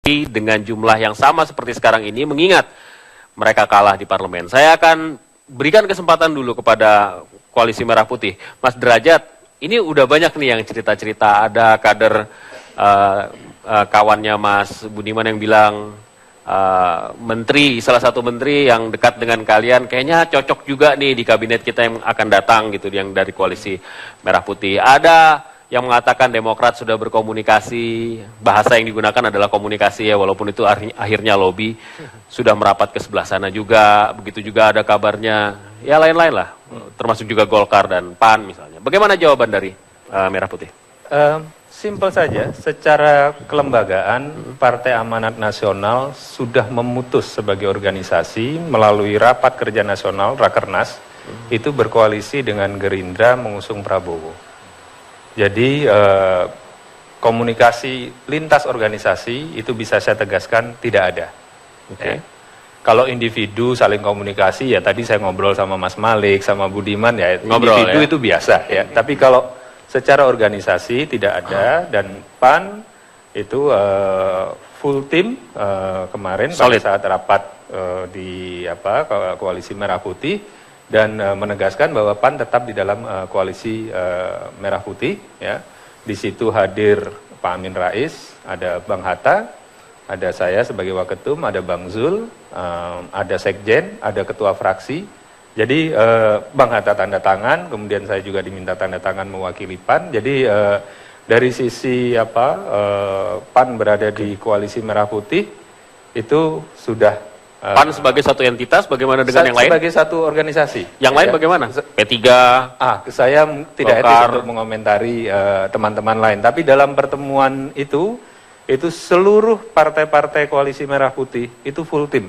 dengan jumlah yang sama seperti sekarang ini, mengingat mereka kalah di parlemen. Saya akan berikan kesempatan dulu kepada Koalisi Merah Putih. Mas Derajat, ini udah banyak nih yang cerita-cerita. Ada kader kawannya Mas Budiman yang bilang, salah satu menteri yang dekat dengan kalian kayaknya cocok juga nih di kabinet kita yang akan datang gitu, yang dari Koalisi Merah Putih. Ada yang mengatakan Demokrat sudah berkomunikasi, bahasa yang digunakan adalah komunikasi ya, walaupun itu akhirnya lobby, sudah merapat ke sebelah sana juga. Begitu juga ada kabarnya, ya lain-lain lah, termasuk juga Golkar dan PAN misalnya. Bagaimana jawaban dari Merah Putih? Simpel saja, secara kelembagaan Partai Amanat Nasional sudah memutus sebagai organisasi melalui Rapat Kerja Nasional, Rakernas, itu berkoalisi dengan Gerindra mengusung Prabowo. Jadi komunikasi lintas organisasi itu bisa saya tegaskan tidak ada. Okay. Ya. Kalau individu saling komunikasi, ya tadi saya ngobrol sama Mas Malik, sama Budiman, ya individu ya? Itu biasa. Ya. Tapi kalau secara organisasi tidak ada, dan PAN itu full tim kemarin pada saat rapat di Koalisi Merah Putih, dan menegaskan bahwa PAN tetap di dalam Koalisi Merah Putih. Ya. Di situ hadir Pak Amin Rais, ada Bang Hatta, ada saya sebagai Waketum, ada Bang Zul, ada Sekjen, ada Ketua Fraksi. Jadi Bang Hatta tanda tangan, kemudian saya juga diminta tanda tangan mewakili PAN. Jadi dari sisi PAN berada di Koalisi Merah Putih itu sudah PAN sebagai satu entitas, bagaimana dengan yang lain? Sebagai satu organisasi. Yang lain bagaimana? P3? Saya tidak etis untuk mengomentari teman-teman lain. Tapi dalam pertemuan itu seluruh partai-partai Koalisi Merah Putih itu full tim.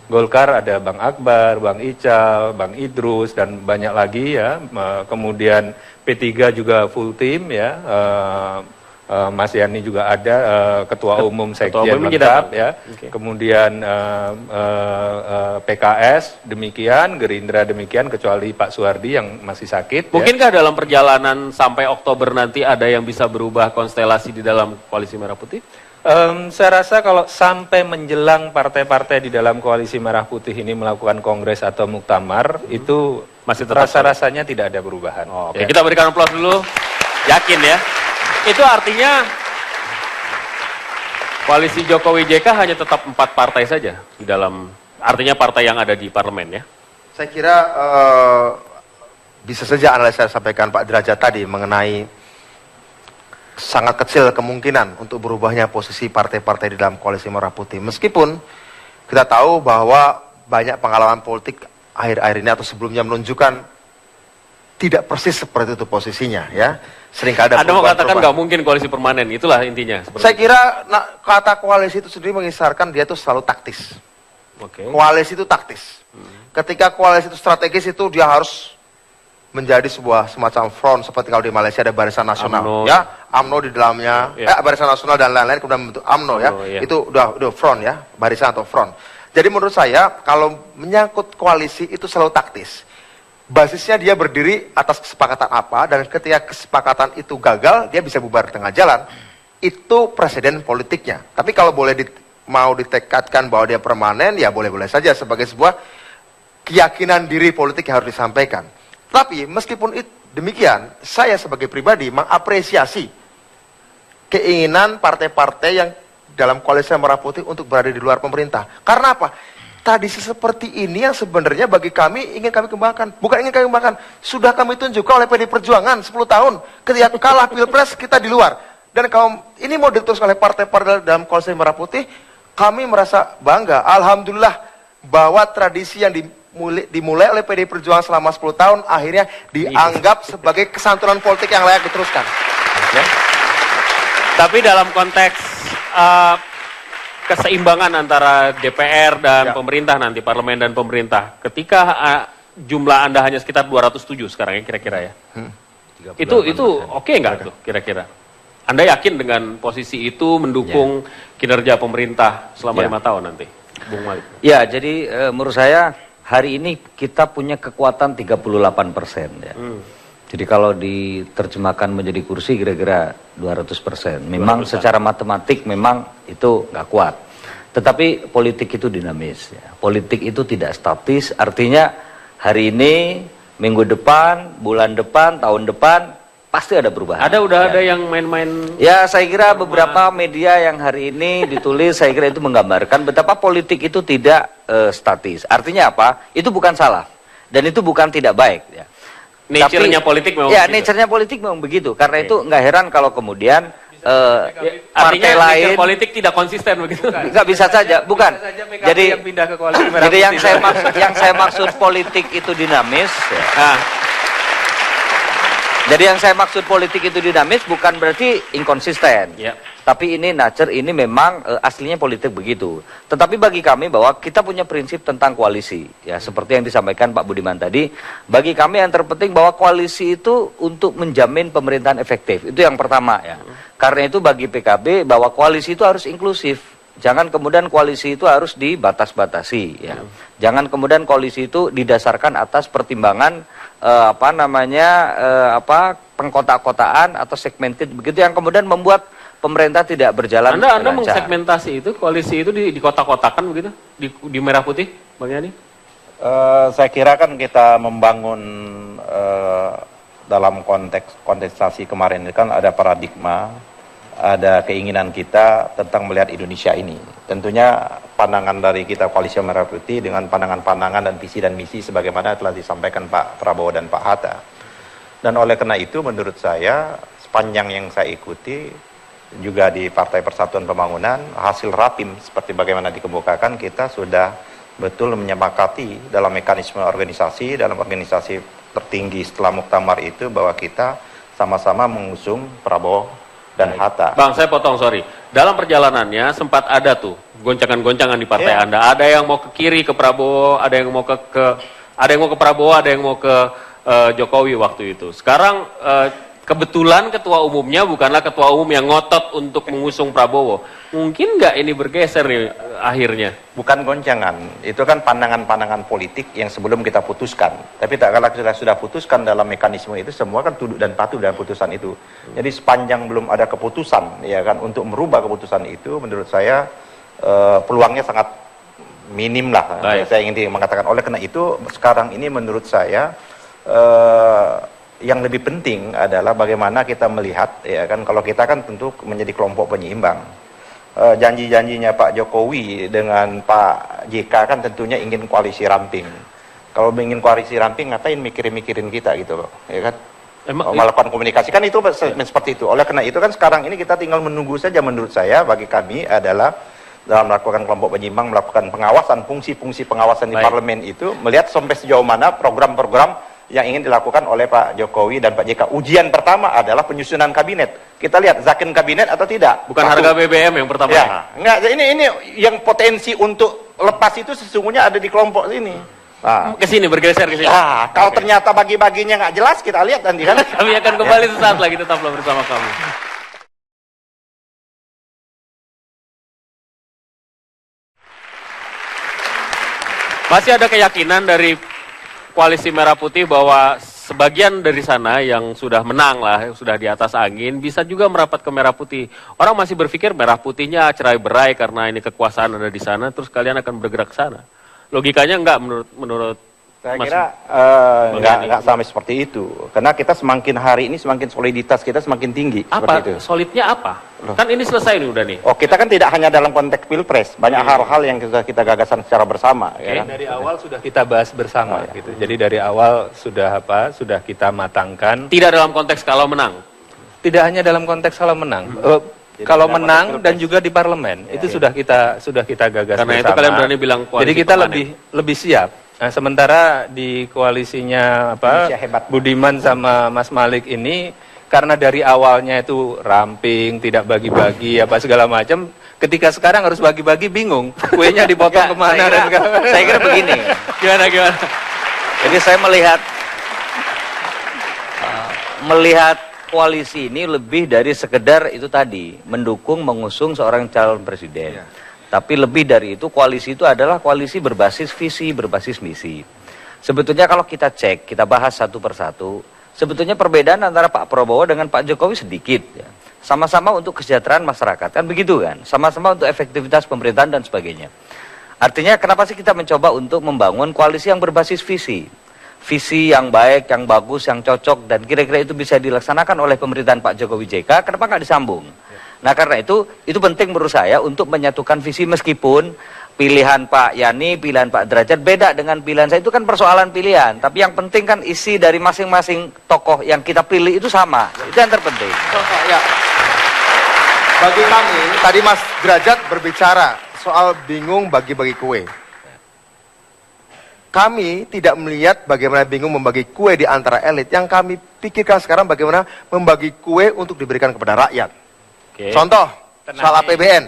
Golkar ada Bang Akbar, Bang Ical, Bang Idrus, dan banyak lagi ya. Kemudian P3 juga full tim ya. Mas Yani juga ada, Ketua Umum Sekjen lengkap ya. Okay. Kemudian PKS demikian, Gerindra demikian, kecuali Pak Suhardi yang masih sakit. Mungkinkah dalam perjalanan sampai Oktober nanti ada yang bisa berubah konstelasi di dalam Koalisi Merah Putih? Saya rasa kalau sampai menjelang partai-partai di dalam Koalisi Merah Putih ini melakukan kongres atau muktamar, itu masih rasa-rasanya tidak ada perubahan. Oke, kita berikan aplaus dulu. Yakin ya? Itu artinya Koalisi Jokowi JK hanya tetap 4 partai saja di dalam, artinya partai yang ada di parlemen ya? Saya kira bisa saja analisa yang sampaikan Pak Derajat tadi mengenai sangat kecil kemungkinan untuk berubahnya posisi partai-partai di dalam Koalisi Merah Putih. Meskipun kita tahu bahwa banyak pengalaman politik akhir-akhir ini atau sebelumnya menunjukkan tidak persis seperti itu posisinya ya. Seringkali ada Anda mau katakan nggak mungkin koalisi permanen, itulah intinya. Saya kira kata koalisi itu sendiri mengisarkan dia itu selalu taktis. Okay. Koalisi itu taktis. Ketika koalisi itu strategis, itu dia harus menjadi sebuah semacam front, seperti kalau di Malaysia ada Barisan Nasional, UMNO, ya, UMNO di dalamnya, Barisan Nasional dan lain-lain kemudian membentuk UMNO ya, itu udah front ya, barisan atau front. Jadi menurut saya kalau menyangkut koalisi itu selalu taktis. Basisnya dia berdiri atas kesepakatan apa, dan ketika kesepakatan itu gagal, dia bisa bubar di tengah jalan. Itu presiden politiknya. Tapi kalau mau ditekadkan bahwa dia permanen, ya boleh-boleh saja sebagai sebuah keyakinan diri politik yang harus disampaikan. Tapi meskipun demikian, saya sebagai pribadi mengapresiasi keinginan partai-partai yang dalam Koalisi Merah Putih untuk berada di luar pemerintah. Karena apa? Tradisi seperti ini yang sebenarnya bagi kami ingin kami kembangkan. Bukan ingin kami kembangkan, sudah kami tunjukkan oleh PD Perjuangan 10 tahun. Ketika kalah Pilpres, kita di luar. Dan kalau ini mau diteruskan oleh partai-partai dalam Koalisi Merah Putih, kami merasa bangga. Alhamdulillah bahwa tradisi yang dimulai oleh PD Perjuangan selama 10 tahun akhirnya dianggap sebagai kesantunan politik yang layak diteruskan. Okay. Tapi dalam konteks keseimbangan antara DPR dan pemerintah nanti, parlemen dan pemerintah, ketika jumlah Anda hanya sekitar 207 sekarang ya kira-kira ya. Itu oke nggak tuh kira-kira? Anda yakin dengan posisi itu mendukung kinerja pemerintah selama 5 tahun nanti? Bung Malik. Ya, jadi menurut saya hari ini kita punya kekuatan 38% ya. Jadi kalau diterjemahkan menjadi kursi kira-kira 200%. Memang 200%. Secara matematik memang itu nggak kuat. Tetapi politik itu dinamis. Ya. Politik itu tidak statis. Artinya hari ini, minggu depan, bulan depan, tahun depan pasti ada perubahan. Ada yang main-main. Ya, saya kira beberapa media yang hari ini ditulis, saya kira itu menggambarkan betapa politik itu tidak statis. Artinya apa? Itu bukan salah dan itu bukan tidak baik. Ya. Nature-nya politik memang ya, begitu. Nature-nya politik memang begitu. Karena itu nggak heran kalau kemudian partai lain politik tidak konsisten begitu. Nggak bisa saja, bukan. Jadi yang pindah ke koalisi merah putih. Yang saya maksud politik itu dinamis. Ya. Nah. Jadi yang saya maksud politik itu dinamis bukan berarti inkonsisten. Ya. Tapi ini nature, ini memang aslinya politik begitu. Tetapi bagi kami bahwa kita punya prinsip tentang koalisi. Ya, seperti yang disampaikan Pak Budiman tadi. Bagi kami yang terpenting bahwa koalisi itu untuk menjamin pemerintahan efektif. Itu yang pertama ya. Karena itu bagi PKB bahwa koalisi itu harus inklusif. Jangan kemudian koalisi itu harus dibatas-batasi. Ya. Jangan kemudian koalisi itu didasarkan atas pertimbangan pengkota-kotaan atau segmented begitu yang kemudian membuat pemerintah tidak berjalan lancar. Anda mengsegmentasi itu, koalisi itu di kota-kotakan begitu, di Merah Putih, Bang Yani? Saya kira kan kita membangun dalam kontestasi kemarin ini kan ada paradigma, ada keinginan kita tentang melihat Indonesia ini. Tentunya pandangan dari kita Koalisi Merah Putih dengan pandangan-pandangan dan visi dan misi sebagaimana telah disampaikan Pak Prabowo dan Pak Hatta. Dan oleh karena itu menurut saya sepanjang yang saya ikuti juga di Partai Persatuan Pembangunan, hasil rapim seperti bagaimana dikemukakan, kita sudah betul menyepakati dalam mekanisme organisasi, dalam organisasi tertinggi setelah muktamar itu bahwa kita sama-sama mengusung Prabowo dan Hatta. Bang, saya potong, sorry. Dalam perjalanannya sempat ada tuh goncangan-goncangan di partai Anda. Ada yang mau ke kiri ke Prabowo, ada yang mau ke Prabowo, ada yang mau ke Jokowi waktu itu. Sekarang kebetulan ketua umumnya bukanlah ketua umum yang ngotot untuk mengusung Prabowo. Mungkin nggak ini bergeser nih akhirnya? Bukan goncangan, itu kan pandangan-pandangan politik yang sebelum kita putuskan. Tapi tak kala kita sudah putuskan dalam mekanisme itu, semua kan tunduk dan patuh dalam putusan itu. Jadi sepanjang belum ada keputusan, ya kan, untuk merubah keputusan itu, menurut saya peluangnya sangat minim lah. Saya ingin mengatakan. Oleh karena itu, sekarang ini menurut saya yang lebih penting adalah bagaimana kita melihat, ya kan, kalau kita kan tentu menjadi kelompok penyeimbang. Janji-janjinya Pak Jokowi dengan Pak JK kan tentunya ingin koalisi ramping. Kalau ingin koalisi ramping, ngapain mikirin kita gitu loh, ya kan? Melakukan komunikasi kan itu seperti itu. Oleh karena itu kan sekarang ini kita tinggal menunggu saja. Menurut saya, bagi kami adalah dalam melakukan kelompok penyeimbang, melakukan pengawasan, fungsi-fungsi pengawasan di parlemen itu, melihat sampai sejauh mana program-program yang ingin dilakukan oleh Pak Jokowi dan Pak JK. Ujian pertama adalah penyusunan kabinet. Kita lihat zaken kabinet atau tidak. Bukan harga BBM yang pertama. Ya, enggak, ini yang potensi untuk lepas itu sesungguhnya ada di kelompok ini. Nah, ke sini bergeser ke sini. Ya, kalau ternyata bagi-baginya nggak jelas, kita lihat nanti kan. Kami akan kembali sesaat lagi, tetaplah bersama kami. Masih ada keyakinan dari Koalisi Merah Putih bahwa sebagian dari sana yang sudah menang lah, sudah di atas angin, bisa juga merapat ke Merah Putih. Orang masih berpikir Merah Putihnya cerai-berai karena ini kekuasaan ada di sana, terus kalian akan bergerak ke sana. Logikanya enggak menurut saya kira enggak sampai seperti itu. Karena kita semakin hari ini semakin soliditas kita semakin tinggi. Apa? Itu. Solidnya apa? Kan ini selesai nih udah nih. Oh, kita kan tidak hanya dalam konteks Pilpres, banyak hal-hal yang kita gagasan secara bersama. Ya kan? Dari awal sudah kita bahas bersama, gitu. Jadi dari awal sudah kita matangkan. Tidak dalam konteks kalau menang. Tidak hanya dalam konteks kalau menang. Kalau menang dan juga di parlemen itu sudah kita gagas karena bersama. Itu kalian berani bilang koalisi. Jadi kita lebih siap. Nah, sementara di koalisinya Budiman sama Mas Malik ini karena dari awalnya itu ramping, tidak bagi-bagi apa segala macam, ketika sekarang harus bagi-bagi bingung. Kuenya dipotong kemana dan saya kira begini. Gimana? Jadi saya melihat koalisi ini lebih dari sekedar itu tadi, mendukung, mengusung seorang calon presiden. Tapi lebih dari itu, koalisi itu adalah koalisi berbasis visi, berbasis misi. Sebetulnya kalau kita cek, kita bahas satu persatu, Sebetulnya perbedaan antara Pak Prabowo dengan Pak Jokowi sedikit. Ya. Sama-sama untuk kesejahteraan masyarakat, kan begitu kan? Sama-sama untuk efektivitas pemerintahan dan sebagainya. Artinya kenapa sih kita mencoba untuk membangun koalisi yang berbasis visi? Visi yang baik, yang bagus, yang cocok, dan kira-kira itu bisa dilaksanakan oleh pemerintahan Pak Jokowi JK, kenapa nggak disambung? Nah karena itu penting menurut saya untuk menyatukan visi meskipun pilihan Pak Yani, pilihan Pak Derajat beda dengan pilihan saya, itu kan persoalan pilihan. Tapi yang penting kan isi dari masing-masing tokoh yang kita pilih itu sama, itu yang terpenting. Ya. Bagi kami, tadi Mas Derajat berbicara soal bingung bagi-bagi kue. Kami tidak melihat bagaimana bingung membagi kue di antara elit. Yang kami pikirkan sekarang bagaimana membagi kue untuk diberikan kepada rakyat. Oke. Contoh, soal APBN.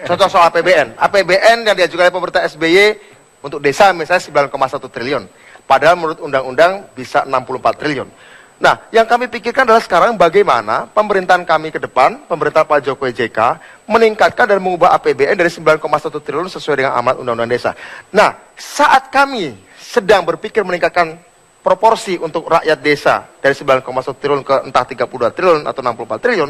Contoh soal APBN. APBN yang diajukan oleh pemerintah SBY untuk desa misalnya 9,1 triliun. Padahal menurut undang-undang bisa 64 triliun. Nah, yang kami pikirkan adalah sekarang bagaimana pemerintahan kami ke depan, pemerintah Pak Jokowi JK, meningkatkan dan mengubah APBN dari 9,1 triliun sesuai dengan amanat undang-undang desa. Nah, saat kami sedang berpikir meningkatkan proporsi untuk rakyat desa dari 9,1 triliun ke entah 32 triliun atau 64 triliun,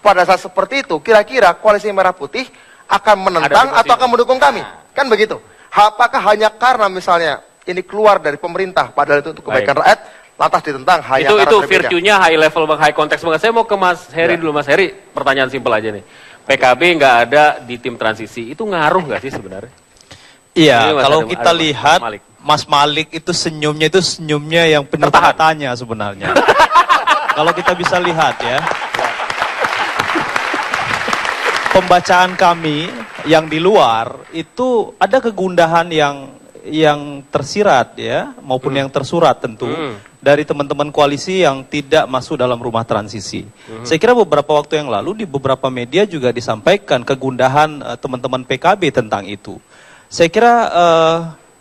pada saat seperti itu, kira-kira koalisi Merah Putih akan menentang atau akan mendukung kami? Kan begitu. Apakah hanya karena misalnya ini keluar dari pemerintah, padahal itu untuk kebaikan rakyat, lantas ditentang hanya itu virtunya high level, high konteks banget. Saya mau ke Mas Heri dulu. Mas Heri, pertanyaan simpel aja nih. PKB nggak ada di tim transisi, itu ngaruh nggak sih sebenarnya? Iya, kalau kita lihat Mas Malik itu senyumnya yang penuh tanda tanya sebenarnya. Kalau kita bisa lihat ya, pembacaan kami yang di luar itu ada kegundahan yang tersirat ya, maupun yang tersurat tentu dari teman-teman koalisi yang tidak masuk dalam rumah transisi. Saya kira beberapa waktu yang lalu di beberapa media juga disampaikan kegundahan teman-teman PKB tentang itu. Saya kira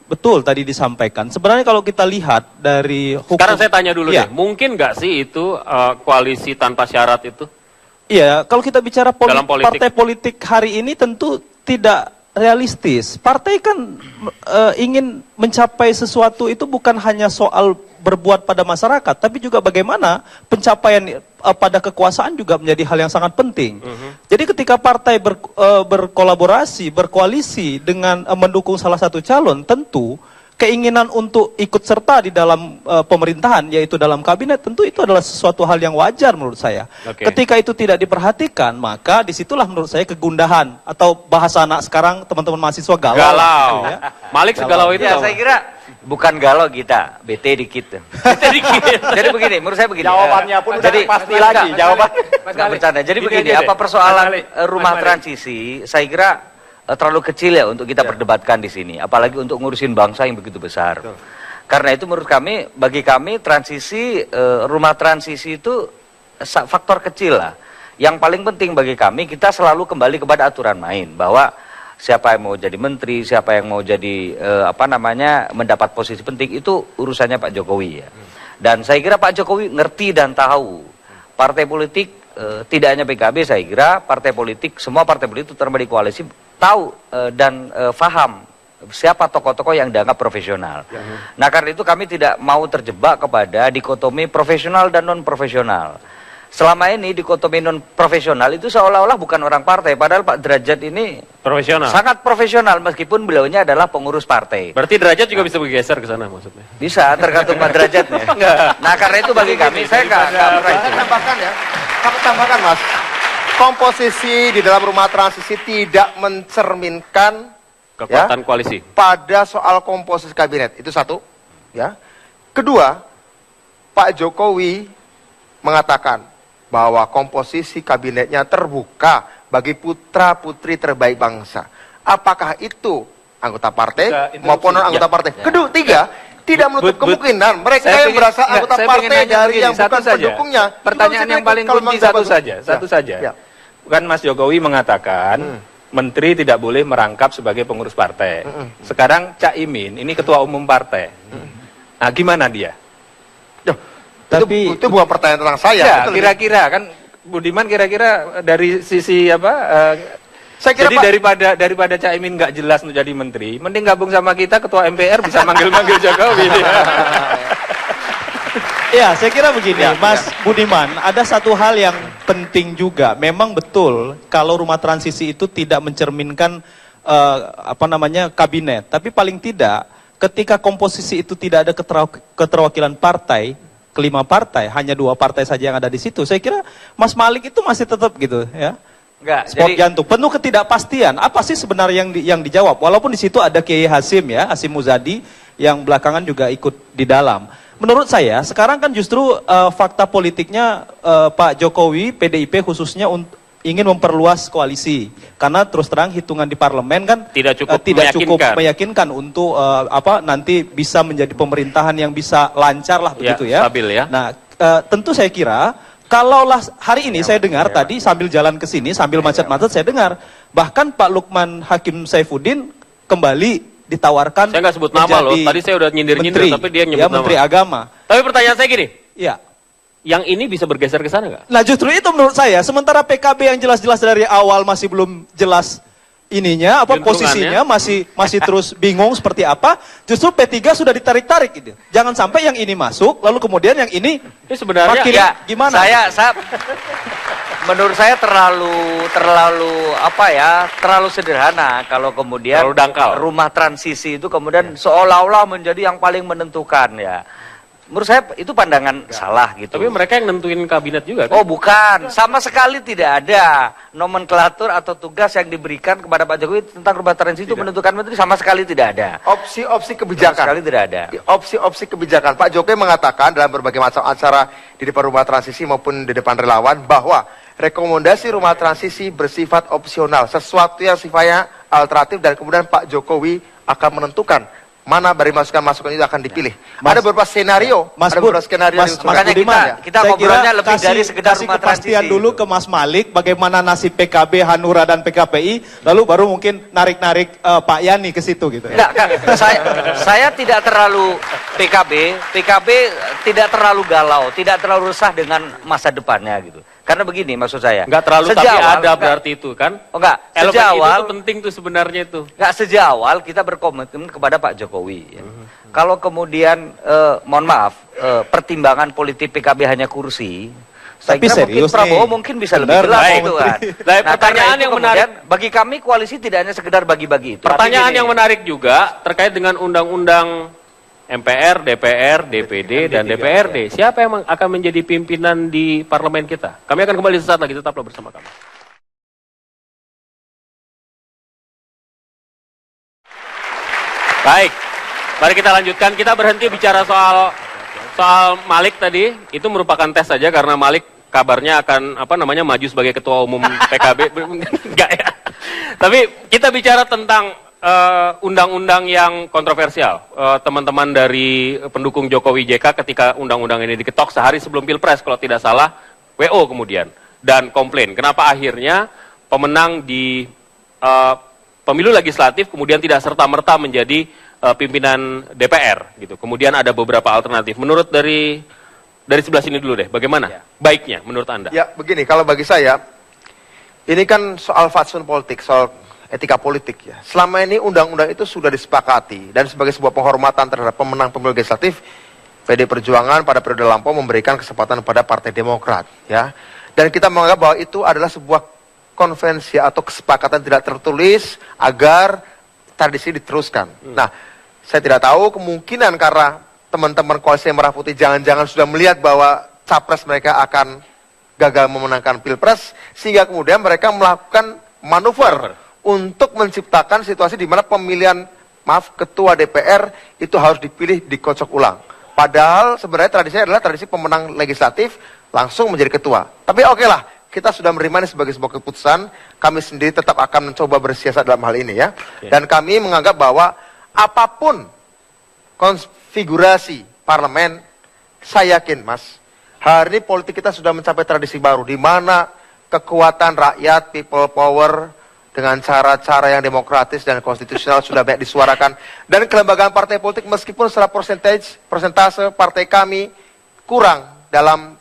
betul tadi disampaikan. Sebenarnya kalau kita lihat dari hukum... Sekarang saya tanya dulu deh, mungkin nggak sih itu koalisi tanpa syarat itu? Iya, kalau kita bicara partai politik hari ini tentu tidak realistis. Partai kan ingin mencapai sesuatu itu bukan hanya soal berbuat pada masyarakat, tapi juga bagaimana pencapaian pada kekuasaan juga menjadi hal yang sangat penting. Jadi ketika partai berkolaborasi, berkoalisi dengan mendukung salah satu calon, tentu keinginan untuk ikut serta di dalam pemerintahan, yaitu dalam kabinet, tentu itu adalah sesuatu hal yang wajar menurut saya. Ketika itu tidak diperhatikan, maka disitulah menurut saya kegundahan, atau bahasa anak sekarang teman-teman mahasiswa galau. Gitu ya. Malik segalau itu ya, saya kira bukan galau kita, bete dikit. Jadi begini, menurut saya begini. Jawabannya pun jadi pasti lagi jawaban. Nggak bercanda. Jadi begini, apa persoalan rumah transisi, saya kira terlalu kecil ya untuk kita perdebatkan di sini, apalagi untuk ngurusin bangsa yang begitu besar. Karena itu menurut kami, bagi kami transisi, rumah transisi itu faktor kecil lah. Yang paling penting bagi kami, kita selalu kembali kepada aturan main, bahwa siapa yang mau jadi menteri, siapa yang mau jadi mendapat posisi penting, itu urusannya Pak Jokowi ya. Dan saya kira Pak Jokowi ngerti dan tahu partai politik, tidak hanya PKB, saya kira partai politik, semua partai politik terutama di koalisi tahu dan paham siapa tokoh-tokoh yang dianggap profesional. Nah karena itu kami tidak mau terjebak kepada dikotomi profesional dan non profesional. Selama ini dikotomi non profesional itu seolah-olah bukan orang partai, padahal Pak Derajat ini profesional, sangat profesional meskipun beliaunya adalah pengurus partai. Berarti Derajat juga bisa bergeser ke sana maksudnya? Bisa, tergantung Pak Derajatnya. Nah karena itu bagi kami, saya nggak tambahkan ya, tambahkan Mas. Komposisi di dalam rumah transisi tidak mencerminkan kekuatan koalisi pada soal komposisi kabinet, itu satu ya. Kedua, Pak Jokowi mengatakan bahwa komposisi kabinetnya terbuka bagi putra-putri terbaik bangsa. Apakah itu anggota partai maupun non anggota partai? Kedua, tiga, tidak menutup kemungkinan mereka yang berasal anggota partai dari yang bukan pendukungnya. Pertanyaan yang paling kunci satu saja. Kan Mas Jokowi mengatakan menteri tidak boleh merangkap sebagai pengurus partai. Sekarang Cak Imin ini ketua umum partai. Nah, gimana dia? Tapi itu bukan pertanyaan tentang saya. Ya, kira-kira kan Budiman kira-kira dari sisi apa? Saya kira jadi daripada Cak Imin nggak jelas untuk jadi menteri, mending gabung sama kita ketua MPR bisa manggil-manggil Jokowi. Ya, saya kira begini, Ya, Mas Budiman, ada satu hal yang penting juga. Memang betul kalau rumah transisi itu tidak mencerminkan kabinet, tapi paling tidak ketika komposisi itu tidak ada keterwakilan partai, kelima partai, hanya 2 partai saja yang ada di situ. Saya kira Mas Malik itu masih tetap gitu, ya. Enggak, Sport jantung, penuh ketidakpastian. Apa sih sebenarnya yang dijawab? Walaupun di situ ada Kiai Hasim ya, Hasim Muzadi yang belakangan juga ikut di dalam. Menurut saya, sekarang kan justru fakta politiknya Pak Jokowi, PDIP khususnya ingin memperluas koalisi. Karena terus terang hitungan di parlemen kan tidak cukup meyakinkan untuk nanti bisa menjadi pemerintahan yang bisa lancar lah begitu ya. Stabil ya. Nah, tentu saya kira kalaulah hari ini saya dengar tadi sambil jalan ke sini, sambil macet-macet saya dengar, bahkan Pak Lukman Hakim Saifuddin kembali ditawarkan. Saya nggak sebut nama loh, tadi saya udah nyindir-nyindir, tapi dia nyebut nama. Menteri Agama. Tapi pertanyaan saya gini, ya, yang ini bisa bergeser ke sana nggak? nah justru itu menurut saya, sementara PKB yang jelas-jelas dari awal masih belum jelas ininya, posisinya masih terus bingung seperti apa, justru P3 sudah ditarik-tarik gitu. Jangan sampai yang ini masuk, lalu kemudian yang ini sebenarnya makin gimana? Menurut saya terlalu sederhana kalau kemudian terlalu dangkal. Rumah transisi itu kemudian seolah-olah menjadi yang paling menentukan ya. Menurut saya itu pandangan salah gitu. Tapi mereka yang nentuin kabinet juga kan? Oh bukan, sama sekali tidak ada nomenklatur atau tugas yang diberikan kepada Pak Jokowi tentang rumah transisi itu menentukan menteri, sama sekali tidak ada. Opsi-opsi kebijakan. Sama sekali tidak ada. Opsi-opsi kebijakan. Pak Jokowi mengatakan dalam berbagai macam acara di depan rumah transisi maupun di depan relawan bahwa rekomendasi rumah transisi bersifat opsional, sesuatu yang sifatnya alternatif, dan kemudian Pak Jokowi akan menentukan mana dari masukan-masukan itu akan dipilih. Ada beberapa skenario, makanya kita ngobrolnya lebih dari sekedar rumah kepastian transisi dulu itu. ke Mas Malik bagaimana nasib PKB, Hanura dan PKPI, lalu baru mungkin narik-narik Pak Yani ke situ gitu. Enggak, saya tidak terlalu PKB tidak terlalu galau, tidak terlalu resah dengan masa depannya gitu. Karena begini maksud saya. Enggak terlalu tapi ada berarti itu kan? Oh enggak, sejak awal itu penting tuh sebenarnya itu. Enggak, sejak awal kita berkomitmen kepada Pak Jokowi ya. Kalau kemudian mohon maaf, pertimbangan politik PKB hanya kursi, saya kira mungkin Prabowo mungkin bisa lebih jelas itu kan. Nah, pertanyaan yang menarik bagi kami koalisi tidak hanya sekedar bagi-bagi itu. Pertanyaan yang menarik juga terkait dengan undang-undang MPR, DPR, DPD, dan DPRD. Siapa yang akan menjadi pimpinan di parlemen kita? Kami akan kembali sesaat lagi, tetaplah bersama kami. Baik, mari kita lanjutkan. Kita berhenti bicara soal Malik tadi. Itu merupakan tes saja karena Malik kabarnya akan maju sebagai ketua umum PKB. Enggak ya. Tapi kita bicara tentang undang-undang yang kontroversial. Teman-teman dari pendukung Jokowi JK ketika undang-undang ini diketok sehari sebelum Pilpres kalau tidak salah, WO kemudian dan komplain. Kenapa akhirnya pemenang di pemilu legislatif kemudian tidak serta-merta menjadi pimpinan DPR gitu. Kemudian ada beberapa alternatif. Menurut dari sebelah sini dulu deh, bagaimana baiknya menurut Anda? Ya, begini, kalau bagi saya ini kan soal fatsun politik, soal etika politik ya. Selama ini undang-undang itu sudah disepakati dan sebagai sebuah penghormatan terhadap pemenang pemilu legislatif, PD Perjuangan pada periode lampau memberikan kesempatan kepada Partai Demokrat ya. Dan kita menganggap bahwa itu adalah sebuah konvensi atau kesepakatan tidak tertulis agar tradisi diteruskan. Nah, saya tidak tahu kemungkinan karena teman-teman koalisi Merah Putih jangan-jangan sudah melihat bahwa capres mereka akan gagal memenangkan Pilpres sehingga kemudian mereka melakukan manuver untuk menciptakan situasi di mana pemilihan ketua DPR itu harus dipilih dikocok ulang. Padahal sebenarnya tradisinya adalah tradisi pemenang legislatif langsung menjadi ketua. Tapi oke lah, kita sudah menerima ini sebagai sebuah keputusan. Kami sendiri tetap akan mencoba bersiasat dalam hal ini ya. Dan kami menganggap bahwa apapun konfigurasi parlemen, saya yakin Mas, hari ini politik kita sudah mencapai tradisi baru di mana kekuatan rakyat, people power dengan cara-cara yang demokratis dan konstitusional sudah banyak disuarakan. Dan kelembagaan partai politik meskipun secara persentase partai kami kurang dalam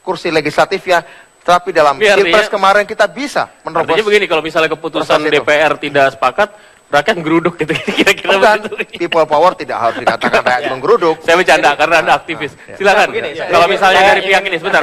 kursi legislatifnya, tapi dalam Pilpres kemarin kita bisa menerobos. Artinya begini, kalau misalnya keputusan DPR tidak sepakat, rakyat geruduk gitu kira-kira Bukan, begitu. people power tidak harus dikatakan rakyat menggeruduk. Saya bercanda karena Anda aktivis. Silakan. Kalau misalnya dari pihak ini sebentar.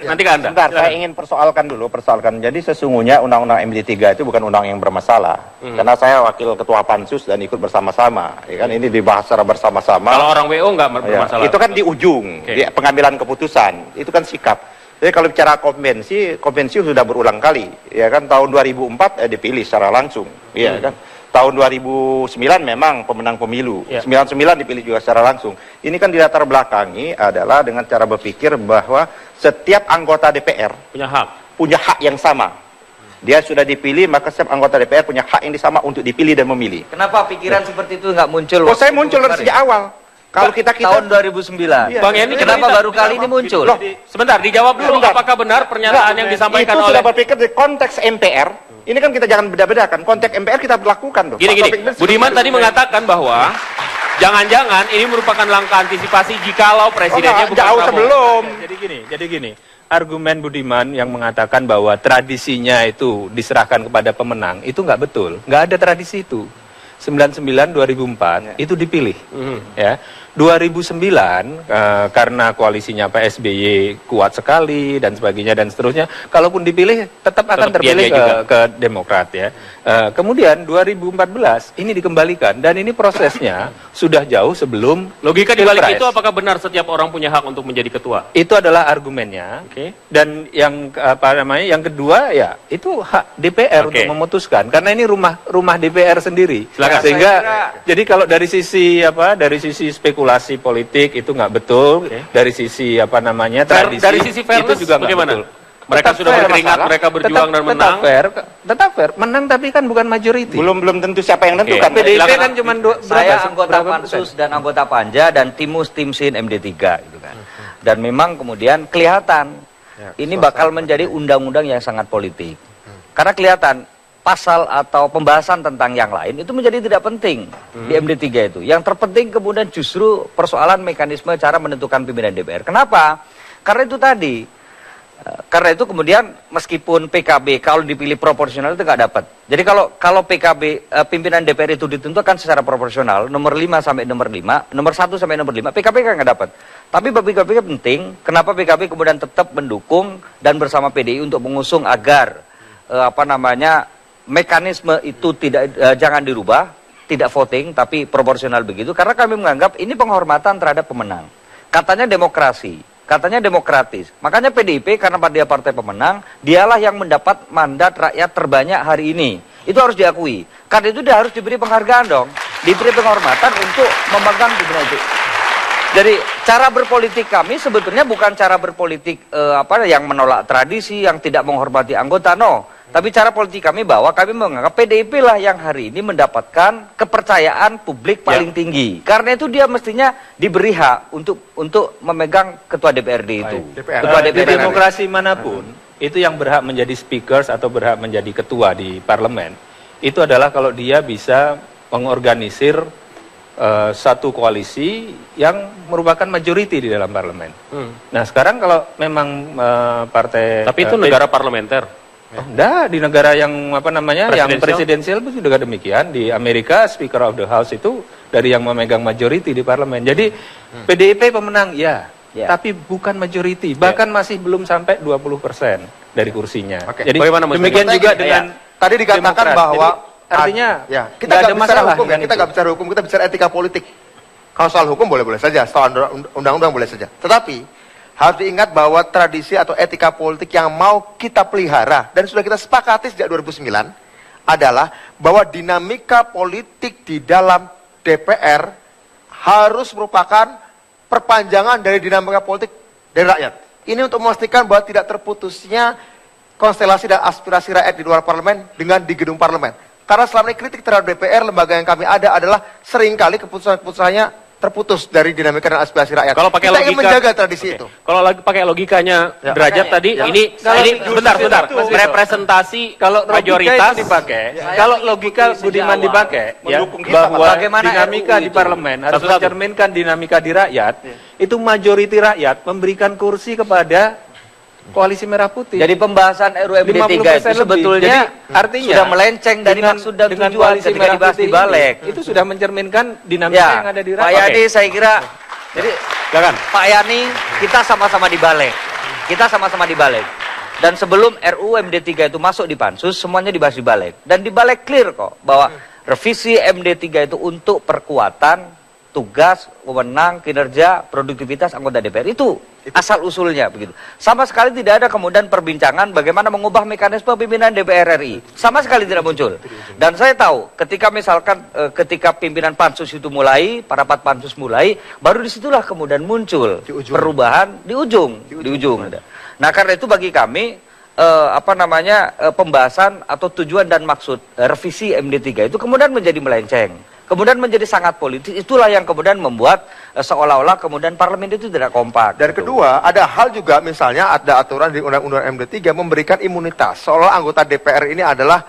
Nanti ke Anda. Sebentar, saya ingin persoalkan. Jadi sesungguhnya Undang-Undang MD3 itu bukan undang yang bermasalah. Karena saya wakil ketua Pansus dan ikut bersama-sama. Ya kan ini dibahas secara bersama-sama. Kalau orang WO nggak bermasalah. Itu kan di ujung, di pengambilan keputusan. Itu kan sikap. Jadi kalau bicara konvensi sudah berulang kali. Ya kan tahun 2004 dipilih secara langsung. Ya kan. Tahun 2009 memang pemenang pemilu, 99 dipilih juga secara langsung. Ini kan dilatar belakangi adalah dengan cara berpikir bahwa setiap anggota DPR punya hak yang sama. Dia sudah dipilih, maka setiap anggota DPR punya hak yang sama untuk dipilih dan memilih. Kenapa pikiran seperti itu nggak muncul? Oh, saya muncul dari sejak awal. Kalau kita tahun 2009. Bang Yani, kenapa baru kali ini muncul? Loh, sebentar, dijawab dulu. Apakah benar pernyataan yang disampaikan itu oleh... sudah berpikir di konteks MPR. Ini kan kita jangan beda-bedakan. Konteks MPR kita berlakukan tuh. Gini. Budiman tadi mengatakan bahwa jangan-jangan ini merupakan langkah antisipasi jikalau presidennya bukan jauh Prabowo. sebelum. Jadi gini. Argumen Budiman yang mengatakan bahwa tradisinya itu diserahkan kepada pemenang itu nggak betul. Nggak ada tradisi itu. 99-2004 itu dipilih. Ya. 2009 karena koalisinya Pak SBY kuat sekali dan sebagainya dan seterusnya, kalaupun dipilih tetap akan terpilih ke Demokrat ya. Kemudian 2014 ini dikembalikan dan ini prosesnya sudah jauh sebelum logika di balik itu. Apakah benar setiap orang punya hak untuk menjadi ketua? Itu adalah argumennya. Dan yang yang kedua ya itu hak DPR untuk memutuskan karena ini rumah DPR sendiri. Silakan. Sehingga jadi kalau dari sisi spekulasi politik itu nggak betul, dari sisi tradisi dari sisi fairness, itu juga bagaimana? betul. Mereka sudah berkeringat, mereka berjuang dan menang. Tetap fair, menang tapi kan bukan majority. Belum tentu siapa yang tentukan. PDIP kan cuma saya anggota Pansus dan anggota Panja dan tim Sin MD3 gitu kan. Dan memang kemudian kelihatan ini bakal menjadi undang-undang yang sangat politik. Karena kelihatan pasal atau pembahasan tentang yang lain itu menjadi tidak penting di MD3 itu. Yang terpenting kemudian justru persoalan mekanisme cara menentukan pimpinan DPR. Kenapa? Karena itu tadi. Karena itu kemudian meskipun PKB kalau dipilih proporsional itu nggak dapat. Jadi kalau PKB pimpinan DPR itu ditentukan secara proporsional nomor 5 sampai nomor 5, nomor 1 sampai nomor 5, PKB kan nggak dapat. Tapi bagi PKB penting, kenapa PKB kemudian tetap mendukung dan bersama PDI untuk mengusung agar mekanisme itu jangan dirubah, tidak voting tapi proporsional begitu, karena kami menganggap ini penghormatan terhadap pemenang. Katanya demokrasi, katanya demokratis. Makanya PDIP karena dia partai pemenang, dialah yang mendapat mandat rakyat terbanyak hari ini. Itu harus diakui. Karena itu dia harus diberi penghargaan dong, diberi penghormatan untuk memegang pimpinan itu. Jadi cara berpolitik kami sebetulnya bukan cara berpolitik yang menolak tradisi, yang tidak menghormati anggota, no. Tapi cara politik kami bahwa kami menganggap PDIP lah yang hari ini mendapatkan kepercayaan publik paling tinggi. Karena itu dia mestinya diberi hak untuk memegang ketua DPRD itu. Ketua DPRD. Di demokrasi manapun, itu yang berhak menjadi speakers atau berhak menjadi ketua di parlemen, itu adalah kalau dia bisa mengorganisir satu koalisi yang merupakan majority di dalam parlemen. Nah sekarang kalau memang partai... Tapi itu negara parlementer. Enggak, di negara yang yang presidensial pun juga demikian. Di Amerika Speaker of the House itu dari yang memegang majority di parlemen. Jadi PDIP pemenang tapi bukan majority, bahkan masih belum sampai 20% dari kursinya. Jadi demikian juga dengan tadi dikatakan bahwa artinya kita nggak bicara hukum ya, kita nggak bicara hukum, kita bicara etika politik. Kalau soal hukum boleh-boleh saja, soal undang-undang boleh saja. Tetapi harus diingat bahwa tradisi atau etika politik yang mau kita pelihara dan sudah kita sepakati sejak 2009 adalah bahwa dinamika politik di dalam DPR harus merupakan perpanjangan dari dinamika politik dari rakyat. Ini untuk memastikan bahwa tidak terputusnya konstelasi dan aspirasi rakyat di luar parlemen dengan di gedung parlemen. Karena selama ini kritik terhadap DPR, lembaga yang kami ada adalah seringkali keputusan-keputusannya terputus dari dinamika dan aspirasi rakyat. Kalau pakai kita ingin menjaga tradisi itu. Kalau lagi pakai logikanya Derajat tadi, ini sebentar, representasi kalau mayoritas dipakai, kalau logika Budiman dipakai, bahwa dinamika di parlemen harus mencerminkan dinamika di rakyat, itu majority rakyat memberikan kursi kepada Koalisi Merah Putih. Jadi pembahasan RUU MD 3 itu sebetulnya artinya sudah melenceng dari maksud dan tujuan ketika dibahas di Balik. Itu sudah mencerminkan dinamika yang ada di rapat. Pak Yani saya kira, jadi Pak Yani kita sama-sama di Balik. Kita sama-sama di Balik. Dan sebelum RUU MD 3 itu masuk di Pansus, semuanya dibahas di Balik. Dan di Balik clear kok, bahwa revisi MD 3 itu untuk perkuatan tugas, wewenang, kinerja, produktivitas anggota DPR. Itu asal usulnya begitu. Sama sekali tidak ada kemudian perbincangan bagaimana mengubah mekanisme pimpinan DPR RI. Sama sekali tidak muncul. Dan saya tahu ketika misalkan ketika pimpinan Pansus itu mulai, para rapat Pansus mulai, baru disitulah kemudian muncul perubahan di ujung. Nah karena itu bagi kami pembahasan atau tujuan dan maksud revisi MD 3 itu kemudian menjadi melenceng. Kemudian menjadi sangat politis, itulah yang kemudian membuat seolah-olah kemudian parlemen itu tidak kompak. Dan kedua, ada hal juga misalnya ada aturan di Undang-Undang MD 3 memberikan imunitas. Seolah anggota DPR ini adalah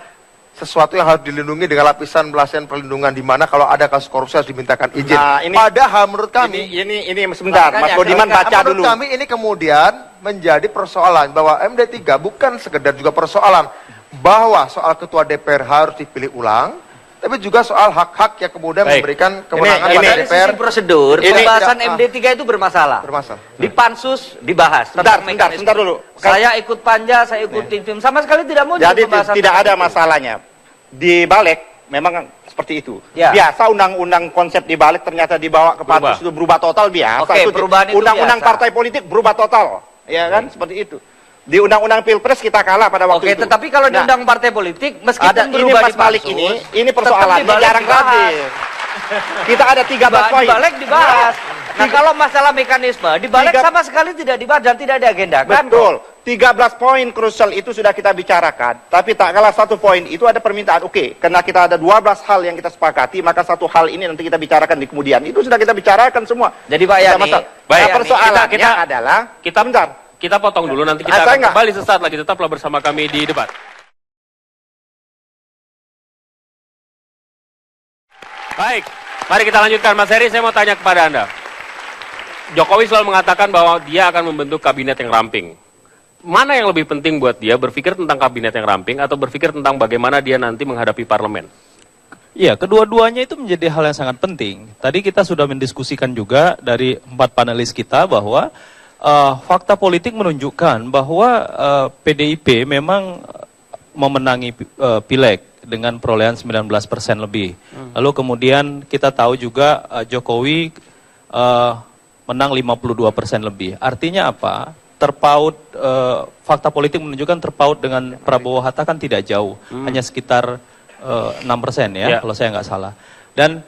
sesuatu yang harus dilindungi dengan lapisan perlindungan di mana kalau ada kasus korupsi harus dimintakan izin. Nah, padahal menurut kami ini sebentar, Mas Budiman baca dulu. Menurut kami ini kemudian menjadi persoalan bahwa MD 3 bukan sekedar juga persoalan bahwa soal ketua DPR harus dipilih ulang, tapi juga soal hak-hak yang kemudian memberikan kewenangan pada DPR. Sisi prosedur, pembahasan MD 3 itu bermasalah. Di Pansus dibahas. Sebentar dulu. Saya ikut panja, saya ikut tim, sama sekali tidak muncul jadi pembahasan. Tidak ada masalahnya. Di Balik memang seperti itu. Ya. Biasa undang-undang konsep di Balik ternyata dibawa ke Pansus itu berubah total biasa. Oke, perubahan itu undang-undang partai politik berubah total. Ya kan? Seperti itu. Di undang-undang Pilpres kita kalah pada waktu itu. Oke, tetapi kalau di undang partai politik meskipun berubah ini Mas Malik ini persoalannya jarang hadir. Kita ada 13 poin. Di Balik dibahas. Nah, kalau masalah mekanisme di Balik sama sekali tidak dibahas dan tidak diagendakan. Betul. 13 poin krusial itu sudah kita bicarakan, tapi tak kalah satu poin itu ada permintaan. Oke, karena kita ada 12 hal yang kita sepakati, maka satu hal ini nanti kita bicarakan di kemudian. Itu sudah kita bicarakan semua. Jadi Pak Yani, persoalannya adalah kita potong dulu, nanti kita akan kembali sesaat lagi. Tetaplah bersama kami di debat. Baik, mari kita lanjutkan. Mas Heri, saya mau tanya kepada Anda. Jokowi selalu mengatakan bahwa dia akan membentuk kabinet yang ramping. Mana yang lebih penting buat dia, berpikir tentang kabinet yang ramping atau berpikir tentang bagaimana dia nanti menghadapi parlemen? Iya, kedua-duanya itu menjadi hal yang sangat penting. Tadi kita sudah mendiskusikan juga dari 4 panelis kita bahwa fakta politik menunjukkan bahwa PDIP memang memenangi pileg dengan perolehan 19% lebih. Lalu kemudian kita tahu juga Jokowi menang 52% lebih. Artinya apa? Terpaut, fakta politik menunjukkan terpaut dengan Prabowo Hatta kan tidak jauh, hanya sekitar 6% ya, kalau saya nggak salah. Dan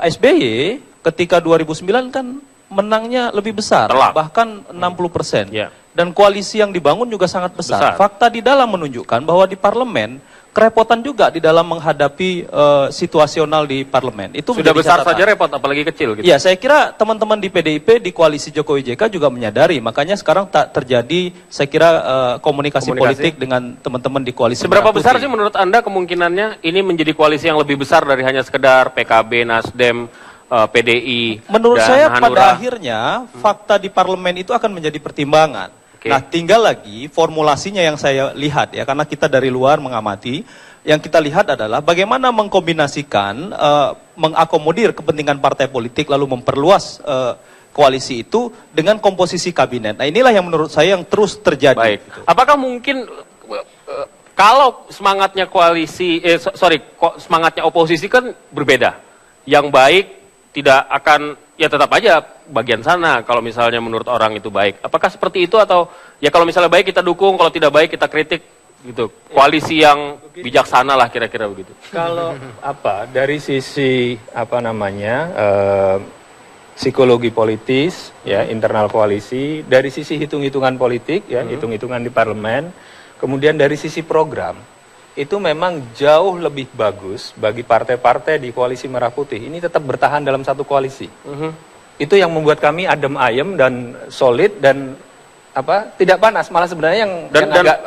SBY ketika 2009 kan menangnya lebih besar, bahkan 60%. Dan koalisi yang dibangun juga sangat besar. Fakta di dalam menunjukkan bahwa di parlemen kerepotan juga di dalam menghadapi situasional di parlemen. Itu sudah besar catatan. Saja repot, apalagi kecil. Gitu. Ya, saya kira teman-teman di PDIP di koalisi Jokowi JK juga menyadari. Makanya sekarang tak terjadi, saya kira komunikasi politik dengan teman-teman di koalisi. Seberapa besar sih menurut Anda kemungkinannya ini menjadi koalisi yang lebih besar dari hanya sekedar PKB, Nasdem, PDI? Menurut saya pada akhirnya fakta di parlemen itu akan menjadi pertimbangan. Nah, tinggal lagi formulasinya yang saya lihat ya, karena kita dari luar mengamati, yang kita lihat adalah bagaimana mengkombinasikan, mengakomodir kepentingan partai politik lalu memperluas koalisi itu dengan komposisi kabinet. Nah, inilah yang menurut saya yang terus terjadi. Baik. Apakah mungkin kalau semangatnya semangatnya oposisi kan berbeda. Yang baik tidak akan, ya tetap aja bagian sana kalau misalnya menurut orang itu baik. Apakah seperti itu atau ya kalau misalnya baik kita dukung, kalau tidak baik kita kritik gitu. Koalisi yang bijaksana lah kira-kira begitu. Kalau dari sisi psikologi politis ya, internal koalisi, dari sisi hitung-hitungan politik ya, hitung-hitungan di parlemen, kemudian dari sisi program itu memang jauh lebih bagus bagi partai-partai di koalisi Merah Putih ini tetap bertahan dalam satu koalisi. Itu yang membuat kami adem ayem dan solid dan tidak panas, malah sebenarnya yang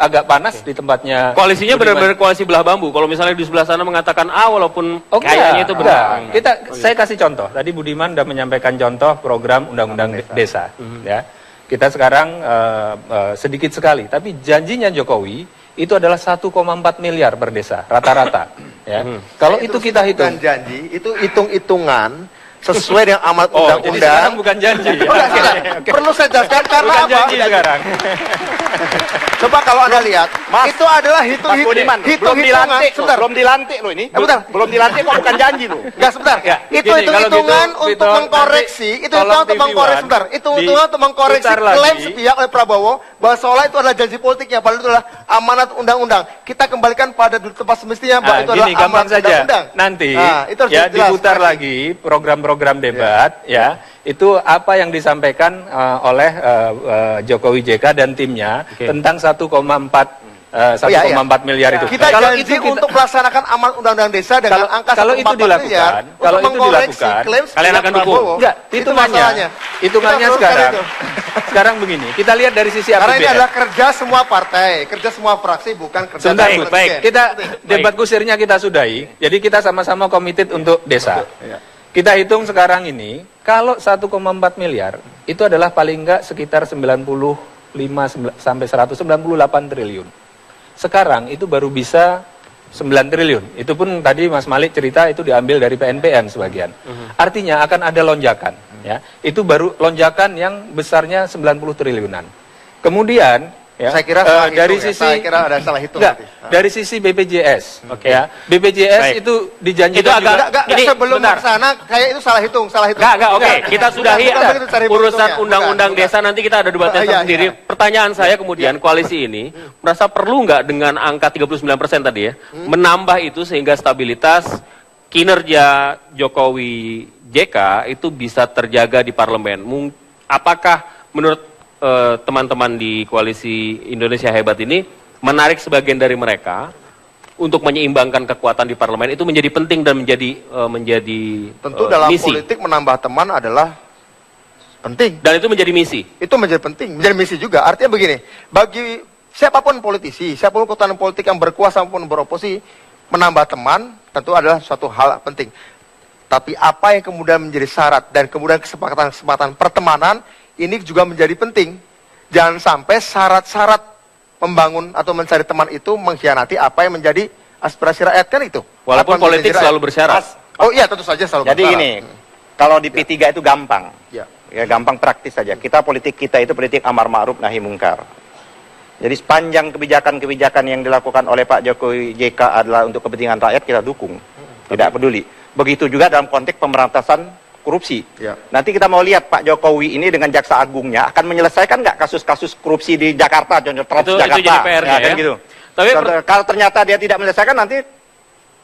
agak panas di tempatnya. Koalisinya benar-benar koalisi belah bambu. Kalau misalnya di sebelah sana mengatakan walaupun kayaknya itu benar. Saya kasih contoh. Tadi Budiman sudah menyampaikan contoh program undang-undang desa ya. Kita sekarang sedikit sekali, tapi janjinya Jokowi itu adalah 1,4 miliar per desa rata-rata. Ya. Kalau itu kita hitung, bukan janji, itu hitung-hitungan sesuai dengan amanat jadi undang-undang. sekarang bukan janji. Ya? Okay. Perlu saya jelaskan karena bukan apa? janji sekarang. Coba kalau Anda lihat, itu adalah hitung-hitungan. Belum dilantik loh ini. Bentar. Belum dilantik kok bukan janji loh. Enggak, sebentar. Ya, Itu gini, kalau hitung-hitungan gitu, untuk mengkoreksi, itu tolong untuk mengkoreksi, sebentar. Itu untuk mengkoreksi diputar klaim lagi. sepihak oleh Prabowo bahwa seolah itu adalah janji politiknya, padahal itu adalah amanat undang-undang. Kita kembalikan pada tempat semestinya, bahwa itu adalah gampang amanat saja. undang-undang. Nanti Itu harus ya jelas. diputar lagi program-program debat ya. Itu apa yang disampaikan oleh Jokowi JK dan timnya tentang 1,4 miliar itu. Kita janji untuk melaksanakan amanat undang-undang desa dengan angka 1,4 miliar. Kalau itu dilakukan, kalian akan dukung. Enggak, hitungannya sekarang. Sekarang begini, kita lihat dari sisi APBN. Karena ini adalah kerja semua partai, kerja semua fraksi, bukan kerja dari presiden. Kita debat kusirnya kita sudahi. Jadi kita sama-sama komited untuk desa. Kita hitung sekarang ini, kalau 1,4 miliar, itu adalah paling enggak sekitar 95 sampai 198 triliun. Sekarang itu baru bisa 9 triliun. Itu pun tadi Mas Malik cerita itu diambil dari PNPN sebagian. Artinya akan ada lonjakan. Ya. Itu baru lonjakan yang besarnya 90 triliunan. Kemudian ya, saya kira saya kira ada salah hitung. Dari sisi BPJS, ya, BPJS itu dijanjikan itu agak sebelum sana kayak itu salah hitung. Kita sudahi urusan undang-undang desa, nanti kita ada debatnya sendiri. Pertanyaan saya kemudian, koalisi ini merasa perlu nggak dengan angka 39% tadi ya, menambah itu sehingga stabilitas kinerja Jokowi JK itu bisa terjaga di parlemen. Apakah menurut teman-teman di koalisi Indonesia Hebat ini menarik sebagian dari mereka untuk menyeimbangkan kekuatan di parlemen itu menjadi penting dan menjadi tentu dalam misi. Politik menambah teman adalah penting dan itu menjadi misi. Itu menjadi penting, menjadi misi juga. Artinya begini, bagi siapapun politisi, siapapun kekuatan politik yang berkuasa maupun beroposisi, menambah teman tentu adalah suatu hal penting. Tapi apa yang kemudian menjadi syarat dan kemudian kesepakatan pertemanan ini juga menjadi penting. Jangan sampai syarat-syarat membangun atau mencari teman itu mengkhianati apa yang menjadi aspirasi rakyat, kan itu. Walaupun politik selalu bersyarat. Oh iya, tentu saja selalu Jadi bersyarat. gini, kalau di P3 itu gampang. Ya, gampang praktis saja. Politik kita itu politik amar ma'ruf nahi mungkar. Jadi sepanjang kebijakan-kebijakan yang dilakukan oleh Pak Jokowi JK adalah untuk kepentingan rakyat, kita dukung. Tidak peduli. Begitu juga dalam konteks pemberantasan korupsi. Nanti kita mau lihat Pak Jokowi ini dengan Jaksa Agungnya akan menyelesaikan nggak kasus-kasus korupsi di Jakarta, contoh Transjakarta. Itu jadi PR-nya ya. Gitu. Tapi kalau ternyata dia tidak menyelesaikan, nanti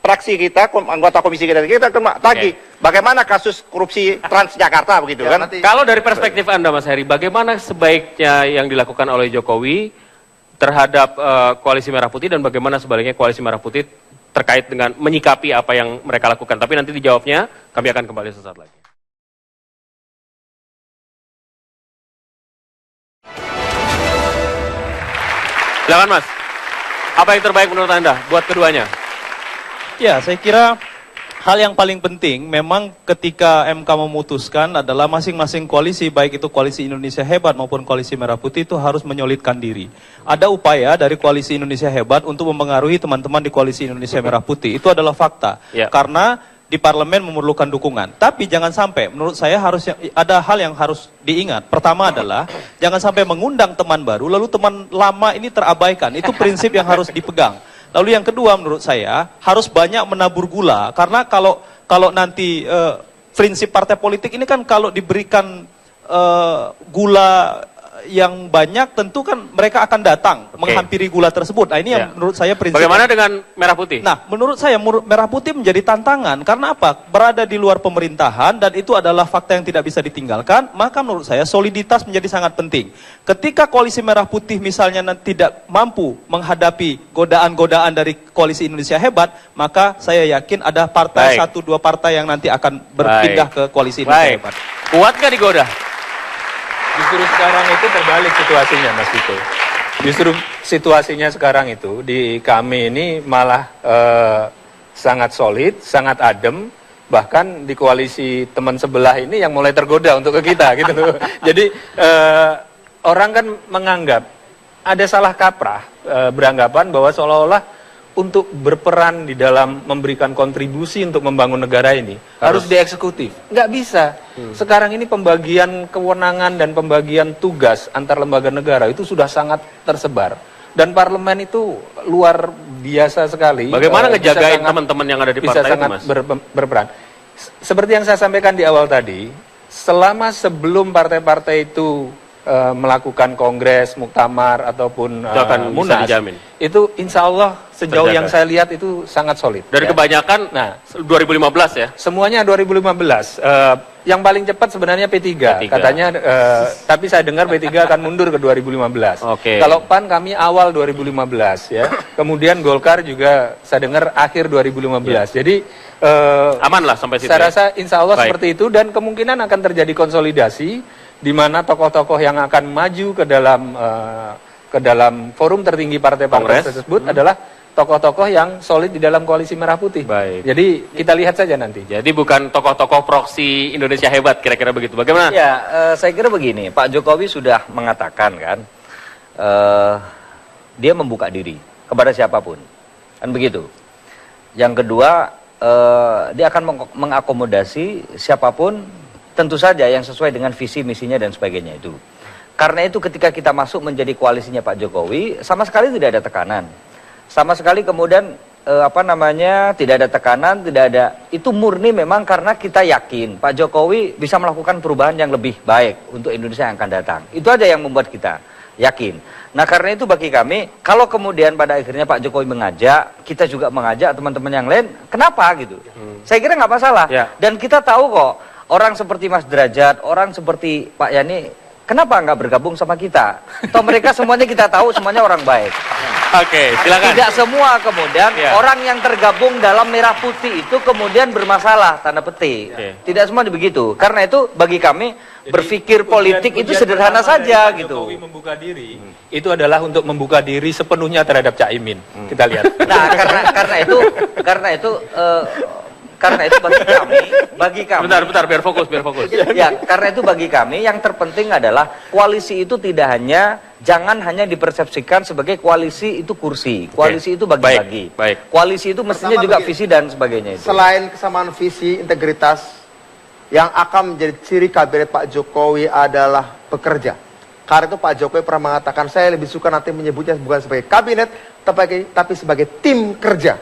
fraksi kita, anggota komisi kita tagih. Bagaimana kasus korupsi Transjakarta begitu kan? Kalau dari perspektif Anda Mas Heri, bagaimana sebaiknya yang dilakukan oleh Jokowi terhadap Koalisi Merah Putih dan bagaimana sebaliknya Koalisi Merah Putih terkait dengan menyikapi apa yang mereka lakukan? Tapi nanti dijawabnya, kami akan kembali sesaat lagi. Silakan Mas, apa yang terbaik menurut Anda buat keduanya? Ya, saya kira hal yang paling penting memang ketika MK memutuskan adalah masing-masing koalisi, baik itu Koalisi Indonesia Hebat maupun Koalisi Merah Putih itu harus menyolidkan diri. Ada upaya dari Koalisi Indonesia Hebat untuk mempengaruhi teman-teman di Koalisi Indonesia Merah Putih. Itu adalah fakta. Karena di parlemen memerlukan dukungan. Tapi jangan sampai, menurut saya ada hal yang harus diingat. Pertama adalah jangan sampai mengundang teman baru lalu teman lama ini terabaikan. Itu prinsip yang harus dipegang. Lalu yang kedua menurut saya harus banyak menabur gula, karena kalau nanti prinsip partai politik ini kan kalau diberikan gula yang banyak tentu kan mereka akan datang menghampiri gula tersebut. Nah ini yang menurut saya prinsip. Bagaimana dengan Merah Putih? Nah menurut saya Merah Putih menjadi tantangan karena apa? Berada di luar pemerintahan dan itu adalah fakta yang tidak bisa ditinggalkan. Maka menurut saya soliditas menjadi sangat penting. Ketika Koalisi Merah Putih misalnya tidak mampu menghadapi godaan-godaan dari Koalisi Indonesia Hebat, maka saya yakin ada partai 1-2 partai yang nanti akan berpindah ke Koalisi Indonesia Hebat. Kuat gak digoda? Justru sekarang itu terbalik situasinya Mas Vito. Justru situasinya sekarang itu di kami ini malah sangat solid, sangat adem. Bahkan di koalisi teman sebelah ini yang mulai tergoda untuk ke kita gitu. Jadi orang kan menganggap ada salah kaprah, beranggapan bahwa seolah-olah untuk berperan di dalam memberikan kontribusi untuk membangun negara ini harus di eksekutif. Nggak bisa. Sekarang ini pembagian kewenangan dan pembagian tugas antar lembaga negara itu sudah sangat tersebar. Dan parlemen itu luar biasa sekali. Bagaimana ngejagain teman-teman yang ada di partai itu, Mas? Berperan. Seperti yang saya sampaikan di awal tadi, selama sebelum partai-partai itu melakukan kongres, muktamar ataupun munas, itu insya Allah sejauh yang saya lihat itu sangat solid. Dari kebanyakan, 2015 ya? Semuanya 2015. Yang paling cepat sebenarnya P3. Katanya, tapi saya dengar P3 akan mundur ke 2015. Kalau PAN kami awal 2015 ya. Kemudian Golkar juga saya dengar akhir 2015. Jadi aman lah sampai situ. Saya rasa insya Allah seperti itu, dan kemungkinan akan terjadi konsolidasi di mana tokoh-tokoh yang akan maju ke dalam forum tertinggi partai-partai tersebut adalah tokoh-tokoh yang solid di dalam koalisi Merah Putih. Jadi kita lihat saja nanti. Jadi bukan tokoh-tokoh proksi Indonesia hebat, kira-kira begitu. Bagaimana? Ya, saya kira begini, Pak Jokowi sudah mengatakan kan, dia membuka diri kepada siapapun, kan begitu. Yang kedua, dia akan mengakomodasi siapapun, tentu saja yang sesuai dengan visi misinya dan sebagainya itu. Karena itu ketika kita masuk menjadi koalisinya Pak Jokowi, sama sekali tidak ada tekanan. Sama sekali kemudian tidak ada tekanan, tidak ada. Itu murni memang karena kita yakin Pak Jokowi bisa melakukan perubahan yang lebih baik untuk Indonesia yang akan datang. Itu aja yang membuat kita yakin. Nah, karena itu bagi kami, kalau kemudian pada akhirnya Pak Jokowi mengajak, kita juga mengajak teman-teman yang lain, kenapa gitu? Saya kira nggak masalah. Dan kita tahu kok, orang seperti Mas Derajat, orang seperti Pak Yani, kenapa nggak bergabung sama kita? Toh mereka semuanya kita tahu, semuanya orang baik. Silakan. Tidak semua kemudian orang yang tergabung dalam Merah Putih itu kemudian bermasalah, tanda petik. Tidak semua begitu. Karena itu bagi kami, berpikir politik itu sederhana saja gitu. Jokowi membuka diri, itu adalah untuk membuka diri sepenuhnya terhadap Caimin. Kita lihat. Nah, karena itu bagi kami. Bentar, biar fokus. Ya, karena itu bagi kami yang terpenting adalah koalisi itu jangan hanya dipersepsikan sebagai koalisi itu kursi. Koalisi itu bagi-bagi. Koalisi itu mestinya juga visi dan sebagainya itu. Selain kesamaan visi, integritas, yang akan menjadi ciri kabinet Pak Jokowi adalah pekerja. Karena itu Pak Jokowi pernah mengatakan, saya lebih suka nanti menyebutnya bukan sebagai kabinet, tapi sebagai tim kerja.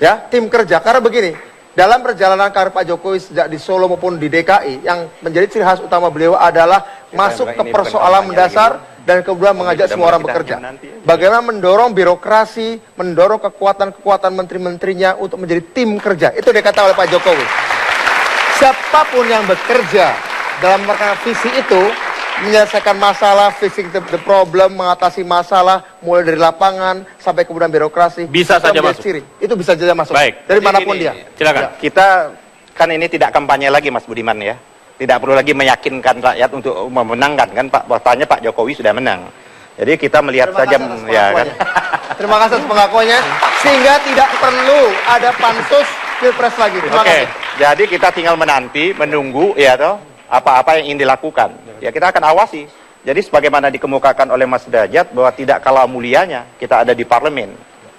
Ya, tim kerja. Karena begini, dalam perjalanan karir Pak Jokowi sejak di Solo maupun di DKI, yang menjadi ciri khas utama beliau adalah masuk ke persoalan mendasar dan kemudian mengajak semua orang bekerja. Bagaimana mendorong birokrasi, mendorong kekuatan-kekuatan menteri-menterinya untuk menjadi tim kerja. Itu dikatakan oleh Pak Jokowi. Siapapun yang bekerja dalam melakukan visi itu, menyelesaikan masalah, fixing the problem, mengatasi masalah, mulai dari lapangan sampai kemudian birokrasi. Bisa saja masuk. Ciri. Itu bisa saja masuk. Baik. Dari manapun dia. Silakan. Kita kan ini tidak kampanye lagi, Mas Budiman ya. Tidak perlu lagi meyakinkan rakyat untuk memenangkan kan, Pak. Bahwasanya Pak Jokowi sudah menang. Jadi kita melihat saja ya kan. Terima kasih atas pengakuannya. Sehingga tidak perlu ada pansus Pilpres lagi. Terima kasih. Jadi kita tinggal menunggu ya toh apa-apa yang ingin dilakukan. Ya kita akan awasi. Jadi sebagaimana dikemukakan oleh Mas Derajat bahwa tidak kalah mulianya kita ada di parlemen.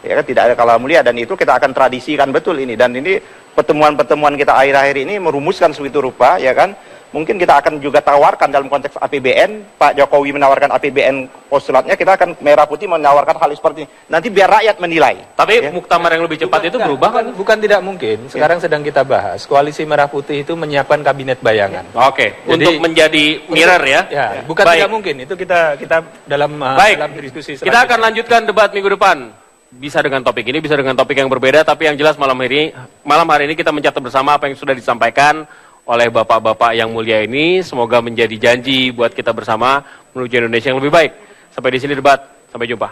Ya kan tidak ada kalah mulia, dan itu kita akan tradisikan betul ini, dan ini pertemuan-pertemuan kita akhir-akhir ini merumuskan suatu rupa ya kan. Mungkin kita akan juga tawarkan dalam konteks APBN, Pak Jokowi menawarkan APBN postulatnya, kita akan Merah Putih menawarkan hal seperti ini. Nanti biar rakyat menilai. Tapi ya, muktamar yang lebih cepat itu berubah kan? Bukan tidak mungkin. Sekarang sedang kita bahas. Koalisi Merah Putih itu menyiapkan kabinet bayangan. Oke. Untuk menjadi mirror ya? Ya, bukan tidak mungkin. Itu kita dalam diskusi selanjutnya. Kita akan lanjutkan debat minggu depan. Bisa dengan topik ini, bisa dengan topik yang berbeda, tapi yang jelas malam hari ini kita mencatat bersama apa yang sudah disampaikan oleh bapak-bapak yang mulia ini. Semoga menjadi janji buat kita bersama menuju Indonesia yang lebih baik. Sampai di sini debat. Sampai jumpa.